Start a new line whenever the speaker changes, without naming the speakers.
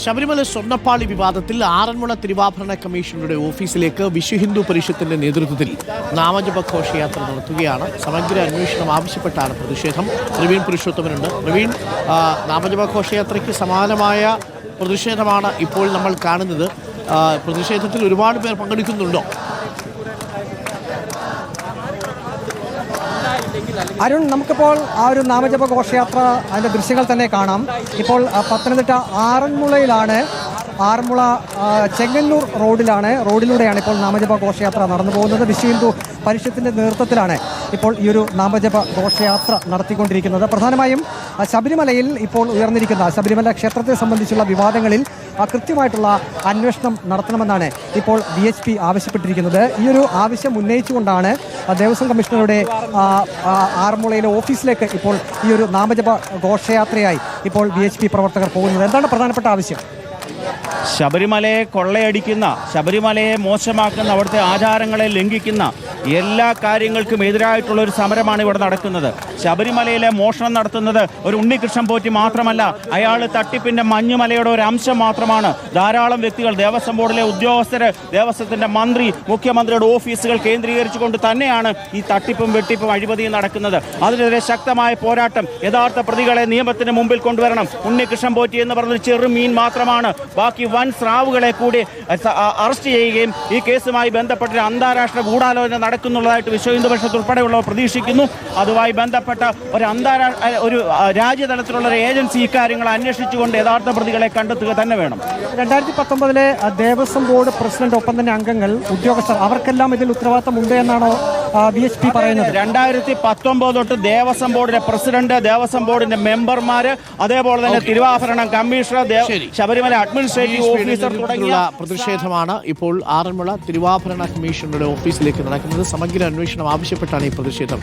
ശബരിമല സ്വർണ്ണപ്പാളി വിവാദത്തിൽ ആറന്മുള തിരുവാഭരണ കമ്മീഷണറുടെ ഓഫീസിലേക്ക് വിശ്വ ഹിന്ദു പരിഷത്തിന്റെ നേതൃത്വത്തിൽ നാമജപ ഘോഷയാത്ര നടത്തുകയാണ്. സമഗ്ര അന്വേഷണം ആവശ്യപ്പെട്ടാണ് പ്രതിഷേധം. പ്രവീൺ പുരുഷോത്തമനുണ്ട്. പ്രവീൺ, നാമജപ ഘോഷയാത്രയ്ക്ക് സമാനമായ പ്രതിഷേധമാണ് ഇപ്പോൾ നമ്മൾ കാണുന്നത്. പ്രതിഷേധത്തിൽ ഒരുപാട് പേർ പങ്കെടുക്കുന്നുണ്ടോ?
അരുൺ, നമുക്കിപ്പോൾ ആ ഒരു നാമജപ ഘോഷയാത്ര അതിൻ്റെ ദൃശ്യങ്ങൾ തന്നെ കാണാം. ഇപ്പോൾ പത്തനംതിട്ട ആറന്മുളയിലാണ്. ആറന്മുള ചെങ്ങന്നൂർ റോഡിലൂടെയാണ് ഇപ്പോൾ നാമജപ ഘോഷയാത്ര നടന്നു പോകുന്നത്. വിശ്വ ഹിന്ദു പരിഷത്തിൻ്റെ നേതൃത്വത്തിലാണ് ഇപ്പോൾ ഈ ഒരു നാമജപ ഘോഷയാത്ര നടത്തിക്കൊണ്ടിരിക്കുന്നത്. പ്രധാനമായും ശബരിമലയിൽ ഇപ്പോൾ ഉയർന്നിരിക്കുന്ന ശബരിമല ക്ഷേത്രത്തെ സംബന്ധിച്ചുള്ള വിവാദങ്ങളിൽ കൃത്യമായിട്ടുള്ള അന്വേഷണം നടത്തണമെന്നാണ് ഇപ്പോൾ VHP ആവശ്യപ്പെട്ടിരിക്കുന്നത്. ഈ ഒരു ആവശ്യം ഉന്നയിച്ചുകൊണ്ടാണ് ദേവസ്വം കമ്മീഷണറുടെ ആറന്മുളയിലെ ഓഫീസിലേക്ക് ഇപ്പോൾ ഈ ഒരു നാമജപ ഘോഷയാത്രയായി ഇപ്പോൾ VHP പ്രവർത്തകർ പോകുന്നത്. എന്താണ് പ്രധാനപ്പെട്ട ആവശ്യം?
ശബരിമലയെ കൊള്ളയടിക്കുന്ന, ശബരിമലയെ മോശമാക്കുന്ന, അവിടുത്തെ ആചാരങ്ങളെ ലംഘിക്കുന്ന എല്ലാ കാര്യങ്ങൾക്കും എതിരായിട്ടുള്ള ഒരു സമരമാണ് ഇവിടെ നടക്കുന്നത്. ശബരിമലയിലെ മോഷണം നടത്തുന്നത് ഒരു ഉണ്ണികൃഷ്ണൻ പോറ്റി മാത്രമല്ല, അയാൾ തട്ടിപ്പിന്റെ മഞ്ഞുമലയുടെ ഒരു അംശം മാത്രമാണ്. ധാരാളം വ്യക്തികൾ, ദേവസ്വം ബോർഡിലെ ഉദ്യോഗസ്ഥര്, ദേവസ്വത്തിന്റെ മന്ത്രി, മുഖ്യമന്ത്രിയുടെ ഓഫീസുകൾ കേന്ദ്രീകരിച്ചുകൊണ്ട് തന്നെയാണ് ഈ തട്ടിപ്പും വെട്ടിപ്പും അഴിമതിയും നടക്കുന്നത്. അതിനെതിരെ ശക്തമായ പോരാട്ടം. യഥാർത്ഥ പ്രതികളെ നിയമത്തിന് മുമ്പിൽ കൊണ്ടുവരണം. ഉണ്ണികൃഷ്ണൻ പോറ്റി എന്ന് പറഞ്ഞൊരു ചെറുമീൻ മാത്രമാണ്. ബാക്കി വൻ സ്രാവുകളെ കൂടി അറസ്റ്റ് ചെയ്യുകയും ഈ കേസുമായി ബന്ധപ്പെട്ട അന്താരാഷ്ട്ര ഗൂഢാലോചന നടക്കുന്നുള്ളതായിട്ട് വിശ്വ ഹിന്ദു പരിഷത്ത് ഉൾപ്പെടെയുള്ളവർ പ്രതീക്ഷിക്കുന്നു. അതുമായി ബന്ധപ്പെട്ട ഒരു രാജ്യതലത്തിലുള്ള ഒരു ഏജൻസി ഇക്കാര്യങ്ങൾ അന്വേഷിച്ചുകൊണ്ട് യഥാർത്ഥ പ്രതികളെ കണ്ടെത്തുക തന്നെ വേണം.
2019 ദേവസ്വം ബോർഡ് പ്രസിഡന്റ്, ഒപ്പം തന്നെ അംഗങ്ങൾ, ഉദ്യോഗസ്ഥർ, അവർക്കെല്ലാം ഇതിൽ ഉത്തരവാദിത്തം ഉണ്ട് എന്നാണോ VHP പറയുന്നത്?
2019 തൊട്ട് ദേവസ്വം ബോർഡിന്റെ പ്രസിഡന്റ്, ദേവസ്വം ബോർഡിന്റെ മെമ്പർമാര്, അതേപോലെ തന്നെ തിരുവാഭരണം കമ്മീഷണർ, ശബരിമല അഡ്മിനിസ്ട്രേറ്റീവ് ഓഫീസർ തുടങ്ങിയ പ്രതിഷേധമാണ് ഇപ്പോൾ ആറന്മുള തിരുവാഭരണ കമ്മീഷണറുടെ ഓഫീസിലേക്ക് നടക്കുന്നത്. സമഗ്ര അന്വേഷണം ആവശ്യപ്പെട്ടാണ് ഈ പ്രതിഷേധം.